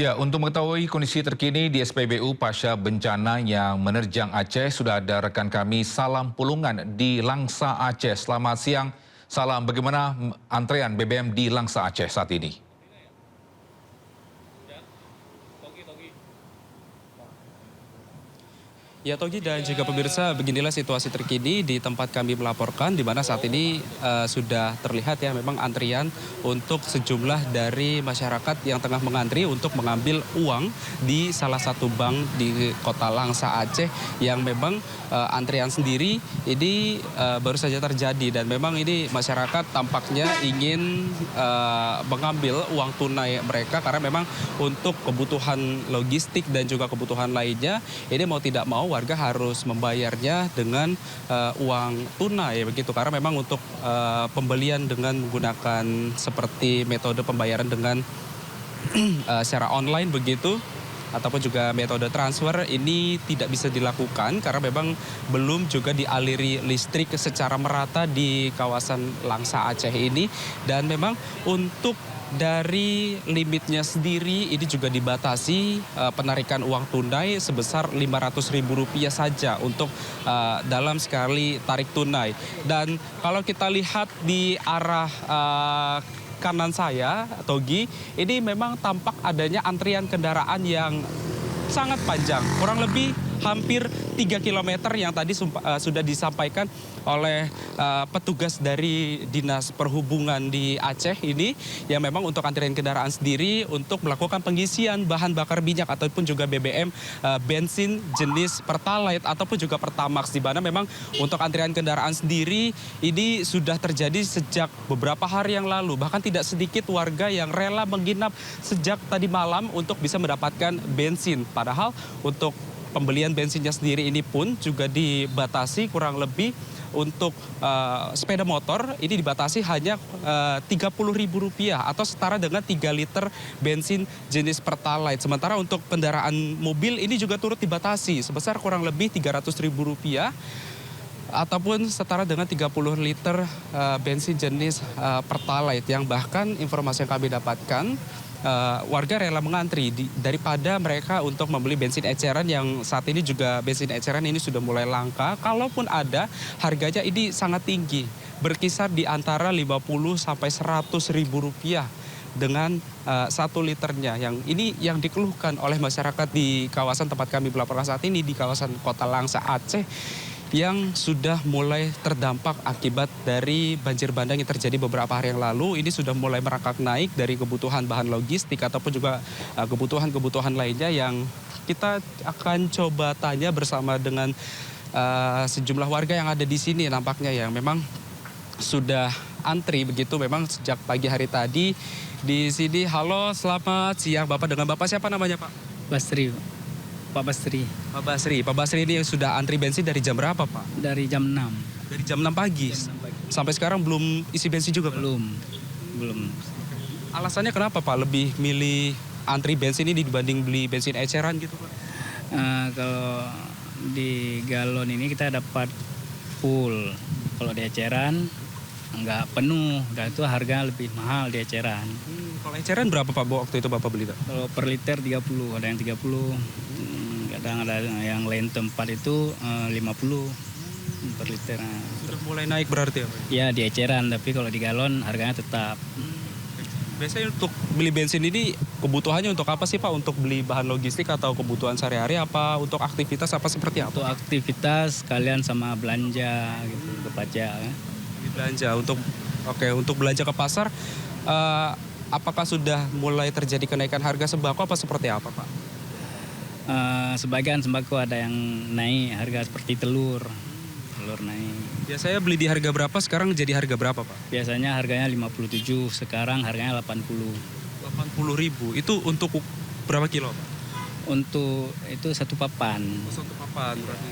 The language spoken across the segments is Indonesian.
Ya, untuk mengetahui kondisi terkini di SPBU Pasca Bencana yang menerjang Aceh, sudah ada rekan kami Salam Pulungan di Langsa Aceh. Selamat siang, Salam. Bagaimana antrean BBM di Langsa Aceh saat ini? Ya Togi dan juga pemirsa, beginilah situasi terkini di tempat kami melaporkan, di mana saat ini sudah terlihat ya memang antrian untuk sejumlah dari masyarakat yang tengah mengantri untuk mengambil uang di salah satu bank di kota Langsa Aceh yang memang antrian sendiri ini baru saja terjadi dan memang ini masyarakat tampaknya ingin mengambil uang tunai mereka karena memang untuk kebutuhan logistik dan juga kebutuhan lainnya ini mau tidak mau warga harus membayarnya dengan uang tunai begitu karena memang untuk pembelian dengan menggunakan seperti metode pembayaran dengan secara online begitu ataupun juga metode transfer ini tidak bisa dilakukan karena memang belum juga dialiri listrik secara merata di kawasan Langsa Aceh ini dan memang untuk dari limitnya sendiri ini juga dibatasi penarikan uang tunai sebesar Rp500.000 saja untuk dalam sekali tarik tunai. Dan kalau kita lihat di arah kanan saya, Togi, ini memang tampak adanya antrian kendaraan yang sangat panjang, kurang lebih hampir 3 km yang tadi sudah disampaikan oleh petugas dari Dinas Perhubungan di Aceh ini yang memang untuk antrian kendaraan sendiri untuk melakukan pengisian bahan bakar minyak ataupun juga BBM bensin jenis Pertalite ataupun juga Pertamax di mana memang untuk antrian kendaraan sendiri ini sudah terjadi sejak beberapa hari yang lalu bahkan tidak sedikit warga yang rela menginap sejak tadi malam untuk bisa mendapatkan bensin padahal untuk pembelian bensinnya sendiri ini pun juga dibatasi kurang lebih untuk sepeda motor ini dibatasi hanya Rp30.000 atau setara dengan 3 liter bensin jenis Pertalite. Sementara untuk kendaraan mobil ini juga turut dibatasi sebesar kurang lebih Rp300.000 ataupun setara dengan 30 liter bensin jenis Pertalite yang bahkan informasi yang kami dapatkan warga rela mengantri daripada mereka untuk membeli bensin eceran yang saat ini juga bensin eceran ini sudah mulai langka. Kalaupun ada harganya ini sangat tinggi berkisar di antara Rp50 sampai Rp100.000 dengan 1 liternya yang dikeluhkan oleh masyarakat di kawasan tempat kami melaporkan saat ini di kawasan Kota Langsa Aceh yang sudah mulai terdampak akibat dari banjir bandang yang terjadi beberapa hari yang lalu. Ini sudah mulai merangkak naik dari kebutuhan bahan logistik ataupun juga kebutuhan-kebutuhan lainnya yang kita akan coba tanya bersama dengan sejumlah warga yang ada di sini nampaknya yang memang sudah antri begitu memang sejak pagi hari tadi di sini. Halo, selamat siang Bapak, dengan Bapak siapa namanya Pak? Basri, Pak Basri. Pak Basri. Pak Basri ini sudah antri bensin dari jam berapa Pak? Dari jam 6. Dari jam 6 pagi? Sampai sekarang belum isi bensin juga Pak? Belum. Alasannya kenapa Pak lebih milih antri bensin ini dibanding beli bensin eceran gitu Pak? Kalau di galon ini kita dapat full. Kalau di eceran nggak penuh, dan itu harga lebih mahal di eceran. Kalau eceran berapa Pak waktu itu Bapak beli Pak? Kalau per liter 30, ada yang 30, kadang ada yang lain tempat itu 50 per liter. Sudah mulai naik berarti ya Pak? Ya di eceran, tapi kalau di galon harganya tetap. Biasanya untuk beli bensin ini kebutuhannya untuk apa sih Pak? Untuk beli bahan logistik atau kebutuhan sehari-hari apa untuk aktivitas apa seperti apa? Untuk aktivitas kalian sama belanja gitu, ke pajak. Belanja untuk belanja ke pasar, apakah sudah mulai terjadi kenaikan harga sembako apa seperti apa Pak? Sebagian sembako ada yang naik harga seperti telur naik. Biasanya beli di harga berapa, sekarang jadi harga berapa Pak? Biasanya harganya 57, sekarang harganya 80. 80.000, itu untuk berapa kilo Pak? Untuk itu satu papan. Satu papan berarti.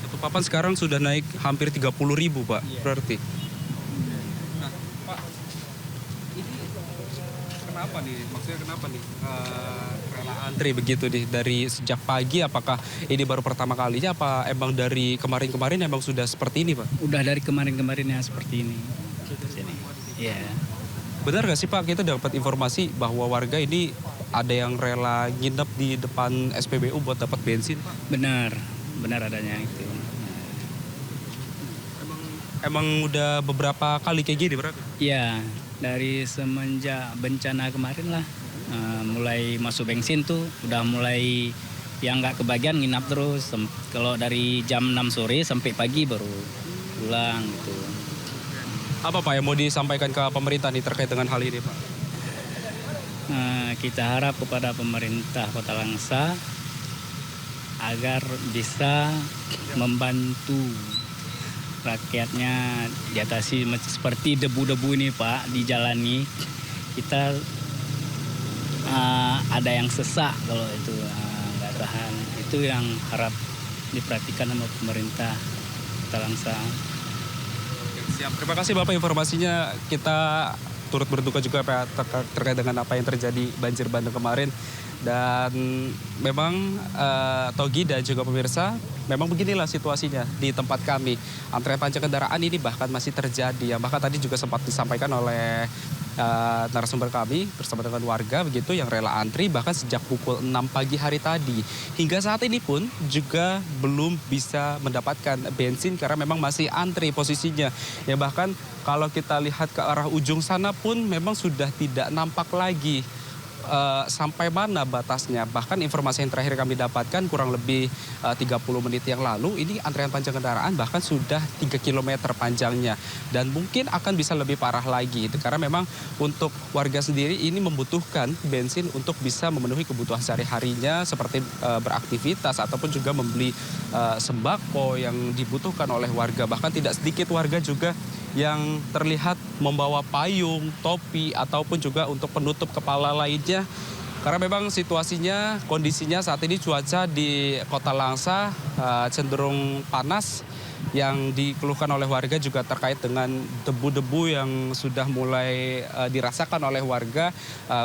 Satu papan sekarang sudah naik hampir 30.000 Pak, berarti. Nah Pak, ini kenapa nih, maksudnya kenapa nih rela antri begitu nih dari sejak pagi? Apakah ini baru pertama kalinya apa emang dari kemarin-kemarin emang sudah seperti ini Pak? Udah dari kemarin-kemarinnya seperti ini. Iya. Benar nggak sih Pak, kita dapat informasi bahwa warga ini ada yang rela nginep di depan SPBU buat dapat bensin, Pak? Benar adanya itu. Emang udah beberapa kali kayak gini berarti? Iya, dari semenjak bencana kemarin lah, mulai masuk bensin tuh udah mulai yang nggak kebagian nginap terus. Kalau dari jam 6 sore sampai pagi baru pulang gitu. Apa Pak yang mau disampaikan ke pemerintah nih terkait dengan hal ini, Pak? Kita harap kepada pemerintah Kota Langsa agar bisa membantu rakyatnya diatasi seperti debu-debu ini Pak di jalan ini. Kita ada yang sesak kalau itu nggak tahan. Itu yang harap diperhatikan sama pemerintah Kota Langsa. Siap. Terima kasih Bapak informasinya. Kita turut berduka juga Pak terkait dengan apa yang terjadi banjir bandang kemarin. Dan memang Togi dan juga pemirsa, memang beginilah situasinya di tempat kami. Antrean panjang kendaraan ini bahkan masih terjadi. Yang bahkan tadi juga sempat disampaikan oleh narasumber kami bersama dengan warga begitu yang rela antri bahkan sejak pukul 6 pagi hari tadi. Hingga saat ini pun juga belum bisa mendapatkan bensin karena memang masih antri posisinya. Ya bahkan kalau kita lihat ke arah ujung sana pun memang sudah tidak nampak lagi sampai mana batasnya. Bahkan informasi yang terakhir kami dapatkan kurang lebih 30 menit yang lalu, ini antrean panjang kendaraan bahkan sudah 3 km panjangnya. Dan mungkin akan bisa lebih parah lagi. Karena memang untuk warga sendiri ini membutuhkan bensin untuk bisa memenuhi kebutuhan sehari-harinya seperti beraktivitas ataupun juga membeli sembako yang dibutuhkan oleh warga. Bahkan tidak sedikit warga juga yang terlihat membawa payung, topi, ataupun juga untuk penutup kepala lainnya. Karena memang situasinya, kondisinya saat ini cuaca di Kota Langsa cenderung panas. Yang dikeluhkan oleh warga juga terkait dengan debu-debu yang sudah mulai dirasakan oleh warga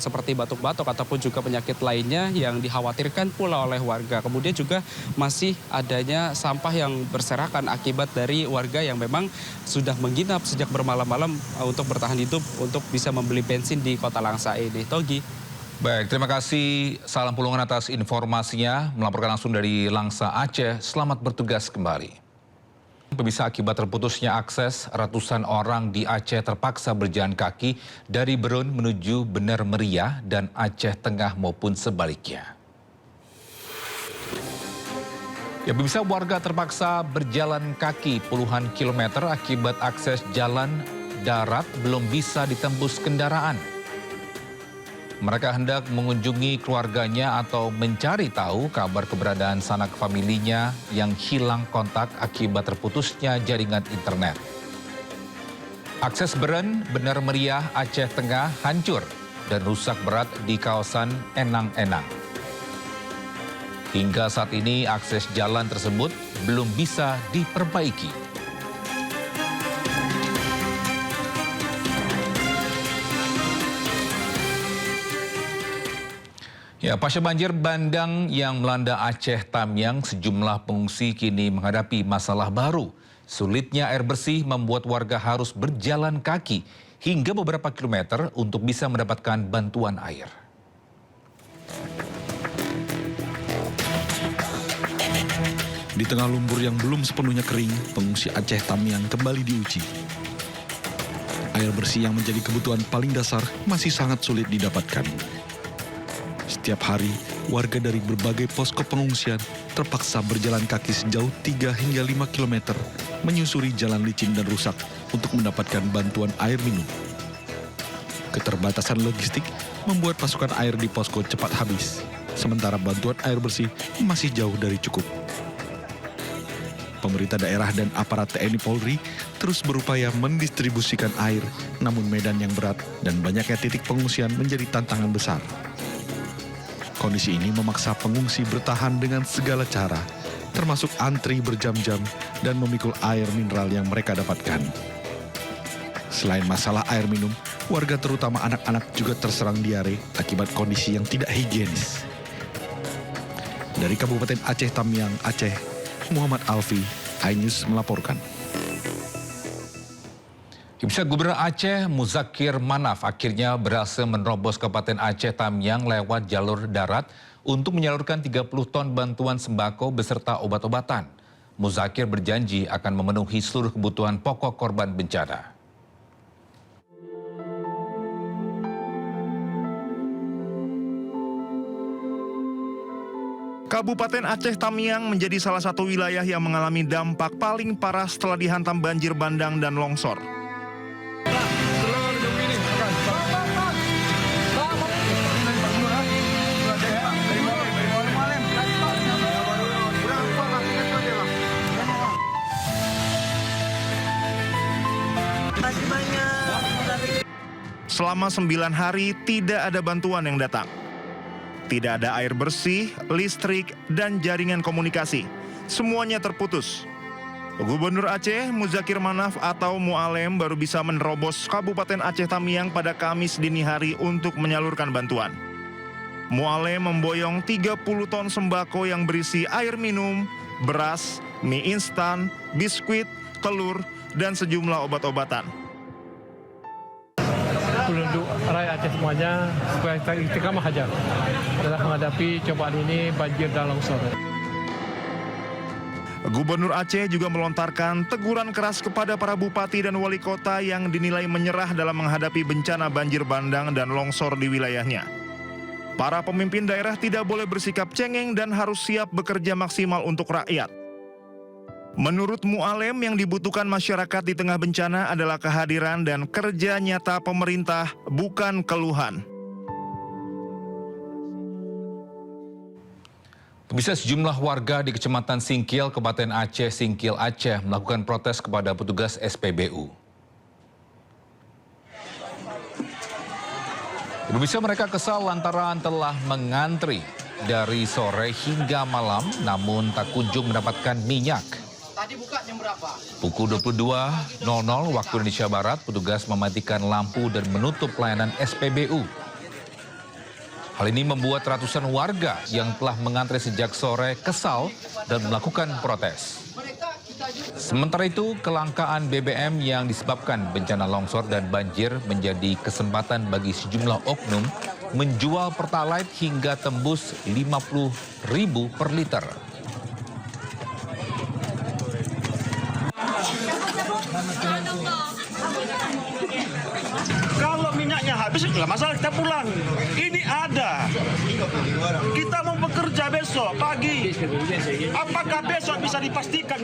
seperti batuk-batuk ataupun juga penyakit lainnya yang dikhawatirkan pula oleh warga. Kemudian juga masih adanya sampah yang berserakan akibat dari warga yang memang sudah menginap sejak bermalam-malam untuk bertahan hidup untuk bisa membeli bensin di Kota Langsa ini. Togi. Baik, terima kasih Salam Pulungan atas informasinya. Melaporkan langsung dari Langsa, Aceh. Selamat bertugas kembali. Pemirsa, akibat terputusnya akses, ratusan orang di Aceh terpaksa berjalan kaki dari Berun menuju Bener Meriah dan Aceh Tengah maupun sebaliknya. Ya, pemirsa, warga terpaksa berjalan kaki puluhan kilometer akibat akses jalan darat belum bisa ditembus kendaraan. Mereka hendak mengunjungi keluarganya atau mencari tahu kabar keberadaan sanak familinya yang hilang kontak akibat terputusnya jaringan internet. Akses Beren, Bener Meriah, Aceh Tengah hancur dan rusak berat di kawasan Enang-Enang. Hingga saat ini akses jalan tersebut belum bisa diperbaiki. Ya, pasca banjir bandang yang melanda Aceh Tamiang, sejumlah pengungsi kini menghadapi masalah baru. Sulitnya air bersih membuat warga harus berjalan kaki hingga beberapa kilometer untuk bisa mendapatkan bantuan air. Di tengah lumpur yang belum sepenuhnya kering, pengungsi Aceh Tamiang kembali diuji. Air bersih yang menjadi kebutuhan paling dasar masih sangat sulit didapatkan. Setiap hari, warga dari berbagai posko pengungsian terpaksa berjalan kaki sejauh 3 hingga 5 km menyusuri jalan licin dan rusak untuk mendapatkan bantuan air minum. Keterbatasan logistik membuat pasokan air di posko cepat habis, sementara bantuan air bersih masih jauh dari cukup. Pemerintah daerah dan aparat TNI Polri terus berupaya mendistribusikan air, namun medan yang berat dan banyaknya titik pengungsian menjadi tantangan besar. Kondisi ini memaksa pengungsi bertahan dengan segala cara, termasuk antri berjam-jam dan memikul air mineral yang mereka dapatkan. Selain masalah air minum, warga terutama anak-anak juga terserang diare akibat kondisi yang tidak higienis. Dari Kabupaten Aceh Tamiang, Aceh, Muhammad Alfi, iNews melaporkan. Pemirsa, Gubernur Aceh Muzakir Manaf akhirnya berhasil menerobos Kabupaten Aceh Tamiang lewat jalur darat untuk menyalurkan 30 ton bantuan sembako beserta obat-obatan. Muzakir berjanji akan memenuhi seluruh kebutuhan pokok korban bencana. Kabupaten Aceh Tamiang menjadi salah satu wilayah yang mengalami dampak paling parah setelah dihantam banjir bandang dan longsor. Selama 9 hari tidak ada bantuan yang datang. Tidak ada air bersih, listrik, dan jaringan komunikasi. Semuanya terputus. Gubernur Aceh Muzakir Manaf atau Mualem baru bisa menerobos Kabupaten Aceh Tamiang pada Kamis dini hari untuk menyalurkan bantuan. Mualem memboyong 30 ton sembako yang berisi air minum, beras, mie instan, biskuit, telur, dan sejumlah obat-obatan. Penduduk rakyat Aceh semuanya supaya kita istiqamah aja dalam menghadapi cobaan ini, banjir dan longsor. Gubernur Aceh juga melontarkan teguran keras kepada para bupati dan wali kota yang dinilai menyerah dalam menghadapi bencana banjir bandang dan longsor di wilayahnya. Para pemimpin daerah tidak boleh bersikap cengeng dan harus siap bekerja maksimal untuk rakyat. Menurut Mualem, yang dibutuhkan masyarakat di tengah bencana adalah kehadiran dan kerja nyata pemerintah, bukan keluhan. Pemirsa, sejumlah warga di Kecamatan Singkil, Kabupaten Aceh, Singkil Aceh melakukan protes kepada petugas SPBU. Pemirsa, mereka kesal lantaran telah mengantri dari sore hingga malam namun tak kunjung mendapatkan minyak. Pukul 22.00 waktu Indonesia Barat, petugas mematikan lampu dan menutup pelayanan SPBU. Hal ini membuat ratusan warga yang telah mengantre sejak sore kesal dan melakukan protes. Sementara itu, kelangkaan BBM yang disebabkan bencana longsor dan banjir menjadi kesempatan bagi sejumlah oknum menjual Pertalite hingga tembus 50.000 per liter. Kalau minyaknya habis, nggak masalah, kita pulang. Ini ada. Kita mau bekerja besok pagi. Apakah besok bisa dipastikan?